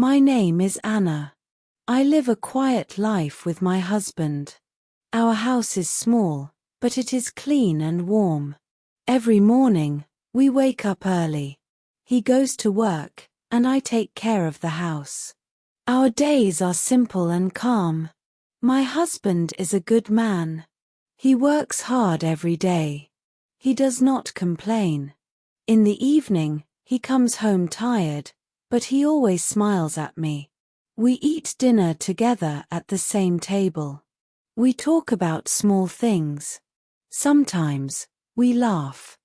My name is Anna. I live a quiet life with my husband. Our house is small, but it is clean and warm. Every morning, we wake up early. He goes to work, and I take care of the house. Our days are simple and calm. My husband is a good man. He works hard every day. He does not complain. In the evening, he comes home tired, but he always smiles at me. We eat dinner together at the same table. We talk about small things. Sometimes, we laugh.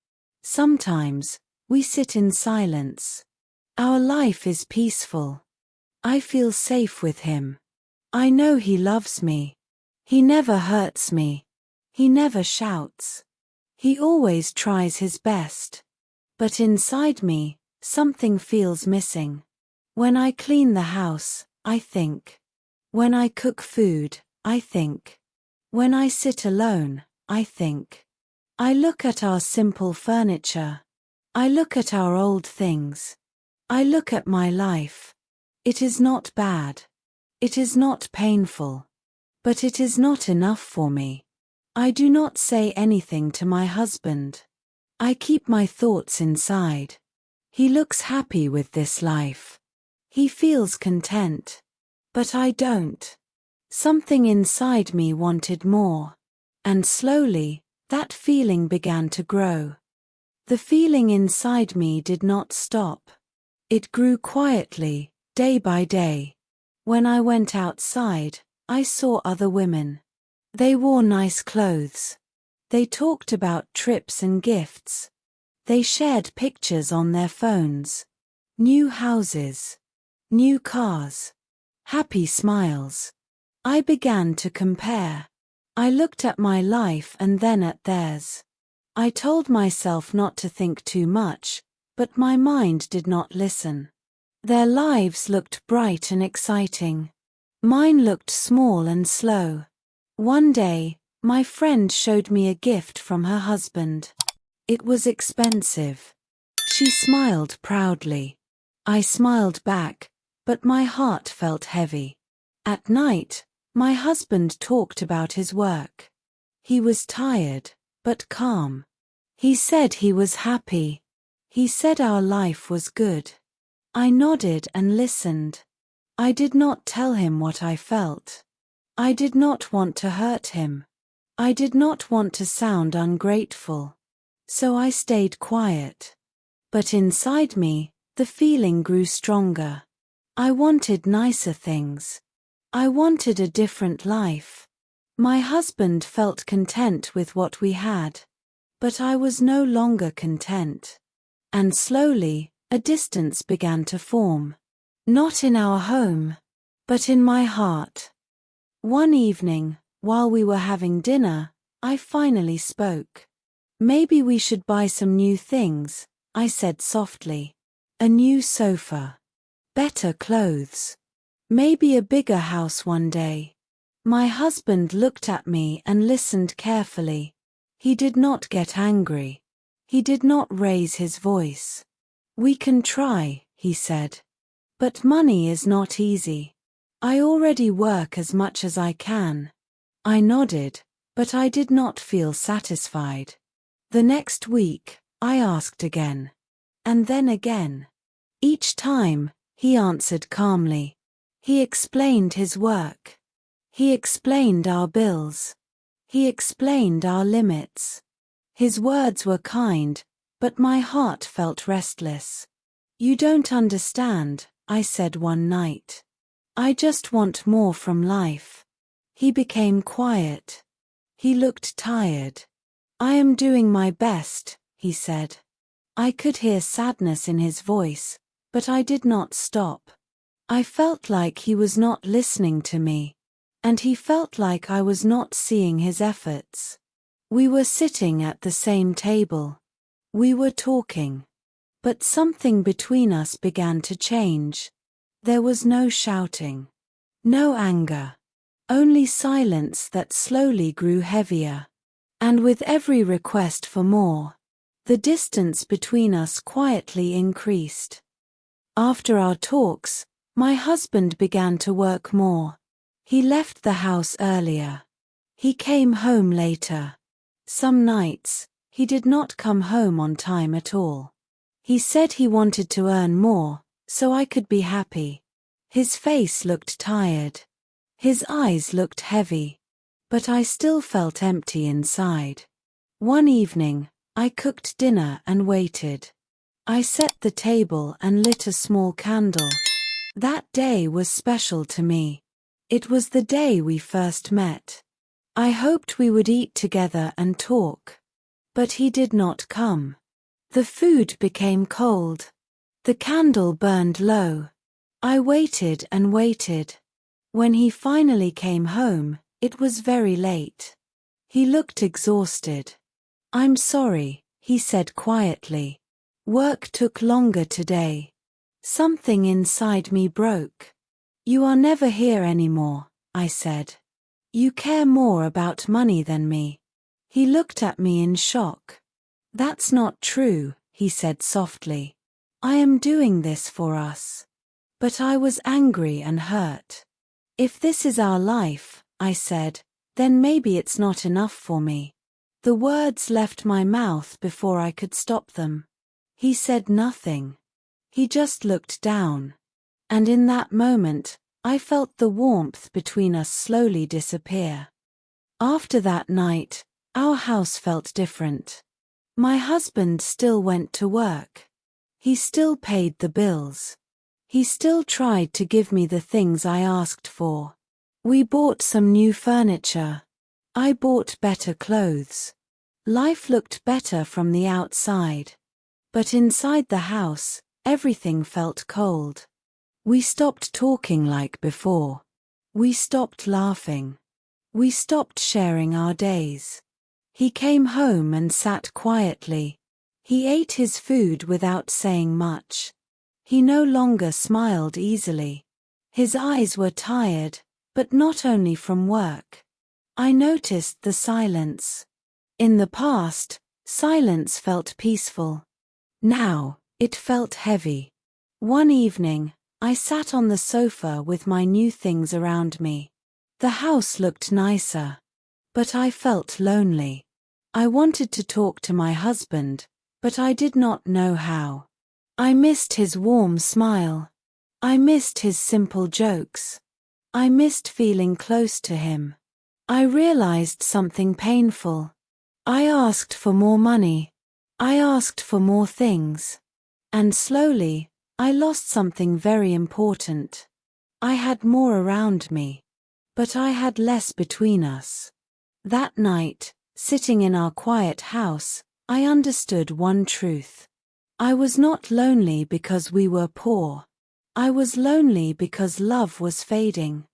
Sometimes, we sit in silence. Our life is peaceful. I feel safe with him. I know he loves me. He never hurts me. He never shouts. He always tries his best. But inside me, something feels missing. When I clean the house, I think. When I cook food, I think. When I sit alone, I think. I look at our simple furniture. I look at our old things. I look at my life. It is not bad. It is not painful. But it is not enough for me. I do not say anything to my husband. I keep my thoughts inside. He looks happy with this life. He feels content. But I don't. Something inside me wanted more. And slowly, that feeling began to grow. The feeling inside me did not stop. It grew quietly, day by day. When I went outside, I saw other women. They wore nice clothes. They talked about trips and gifts. They shared pictures on their phones. New houses. New cars. Happy smiles. I began to compare. I looked at my life and then at theirs. I told myself not to think too much, but my mind did not listen. Their lives looked bright and exciting. Mine looked small and slow. One day, my friend showed me a gift from her husband. It was expensive. She smiled proudly. I smiled back, but my heart felt heavy. At night, my husband talked about his work. He was tired, but calm. He said he was happy. He said our life was good. I nodded and listened. I did not tell him what I felt. I did not want to hurt him. I did not want to sound ungrateful. So I stayed quiet. But inside me, the feeling grew stronger. I wanted nicer things. I wanted a different life. My husband felt content with what we had. But I was no longer content. And slowly, a distance began to form. Not in our home, but in my heart. One evening, while we were having dinner, I finally spoke. Maybe we should buy some new things, I said softly. A new sofa. Better clothes. Maybe a bigger house one day. My husband looked at me and listened carefully. He did not get angry. He did not raise his voice. We can try, he said. But money is not easy. I already work as much as I can. I nodded, but I did not feel satisfied. The next week, I asked again. And then again. Each time, he answered calmly. He explained his work. He explained our bills. He explained our limits. His words were kind, but my heart felt restless. You don't understand, I said one night. I just want more from life. He became quiet. He looked tired. I am doing my best, he said. I could hear sadness in his voice, but I did not stop. I felt like he was not listening to me, and he felt like I was not seeing his efforts. We were sitting at the same table. We were talking. But something between us began to change. There was no shouting. No anger. Only silence that slowly grew heavier. And with every request for more, the distance between us quietly increased. After our talks, My husband began to work more. He left the house earlier. He came home later. Some nights, he did not come home on time at all. He said he wanted to earn more, so I could be happy. His face looked tired. His eyes looked heavy. But I still felt empty inside. One evening, I cooked dinner and waited. I set the table and lit a small candle. That day was special to me. It was the day we first met. I hoped we would eat together and talk. But he did not come. The food became cold. The candle burned low. I waited and waited. When he finally came home, it was very late. He looked exhausted. "I'm sorry," he said quietly. "Work took longer today. Something inside me broke." "You are never here anymore," I said. "You care more about money than me." He looked at me in shock. "That's not true," he said softly. "I am doing this for us." But I was angry and hurt. "If this is our life," I said, "then maybe it's not enough for me." The words left my mouth before I could stop them. He said nothing. He just looked down. And in that moment, I felt the warmth between us slowly disappear. After that night, our house felt different. My husband still went to work. He still paid the bills. He still tried to give me the things I asked for. We bought some new furniture. I bought better clothes. Life looked better from the outside. But inside the house, everything felt cold. We stopped talking like before. We stopped laughing. We stopped sharing our days. He came home and sat quietly. He ate his food without saying much. He no longer smiled easily. His eyes were tired, but not only from work. I noticed the silence. In the past, silence felt peaceful. Now, it felt heavy. One evening, I sat on the sofa with my new things around me. The house looked nicer. But I felt lonely. I wanted to talk to my husband, but I did not know how. I missed his warm smile. I missed his simple jokes. I missed feeling close to him. I realized something painful. I asked for more money. I asked for more things. And slowly, I lost something very important. I had more around me. But I had less between us. That night, sitting in our quiet house, I understood one truth. I was not lonely because we were poor. I was lonely because love was fading.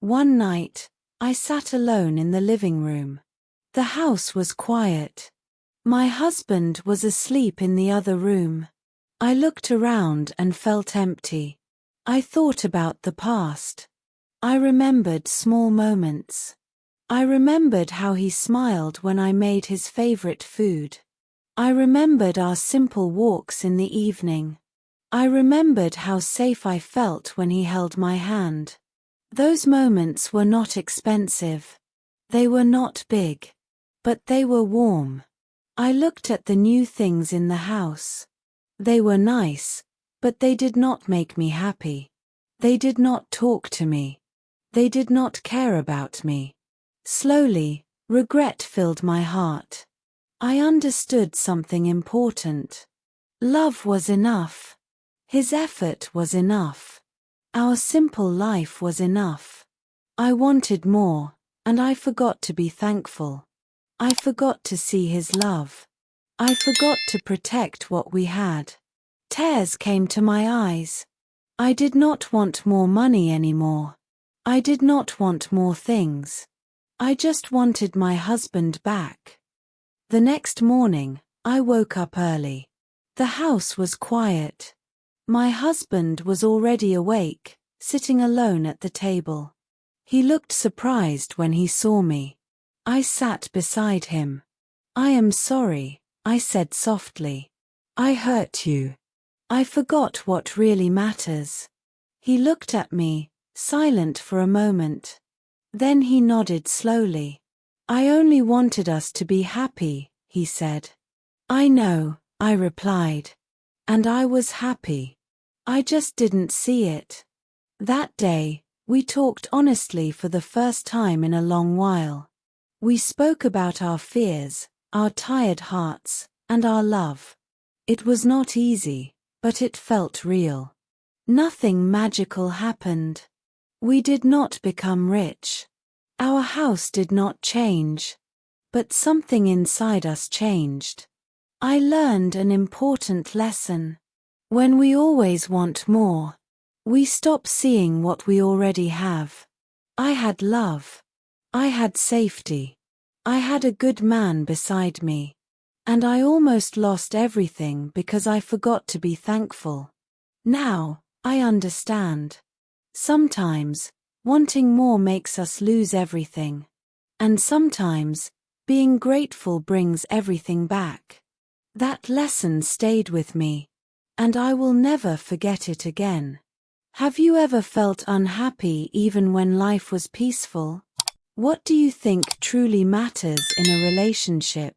One night, I sat alone in the living room. The house was quiet. My husband was asleep in the other room. I looked around and felt empty. I thought about the past. I remembered small moments. I remembered how he smiled when I made his favorite food. I remembered our simple walks in the evening. I remembered how safe I felt when he held my hand. Those moments were not expensive. They were not big. But they were warm. I looked at the new things in the house. They were nice, but they did not make me happy. They did not talk to me. They did not care about me. Slowly, regret filled my heart. I understood something important. Love was enough. His effort was enough. Our simple life was enough. I wanted more, and I forgot to be thankful. I forgot to see his love. I forgot to protect what we had. Tears came to my eyes. I did not want more money anymore. I did not want more things. I just wanted my husband back. The next morning, I woke up early. The house was quiet. My husband was already awake, sitting alone at the table. He looked surprised when he saw me. I sat beside him. "I am sorry," I said softly. "I hurt you. I forgot what really matters." He looked at me, silent for a moment. Then he nodded slowly. I only wanted us to be happy, he said. I know, I replied. And I was happy. I just didn't see it. That day, we talked honestly for the first time in a long while. We spoke about our fears, our tired hearts, and our love. It was not easy, but it felt real. Nothing magical happened. We did not become rich. Our house did not change. But something inside us changed. I learned an important lesson. When we always want more, we stop seeing what we already have. I had love. I had safety. I had a good man beside me. And I almost lost everything because I forgot to be thankful. Now, I understand. Sometimes, wanting more makes us lose everything. And sometimes, being grateful brings everything back. That lesson stayed with me. And I will never forget it again. Have you ever felt unhappy even when life was peaceful? What do you think truly matters in a relationship?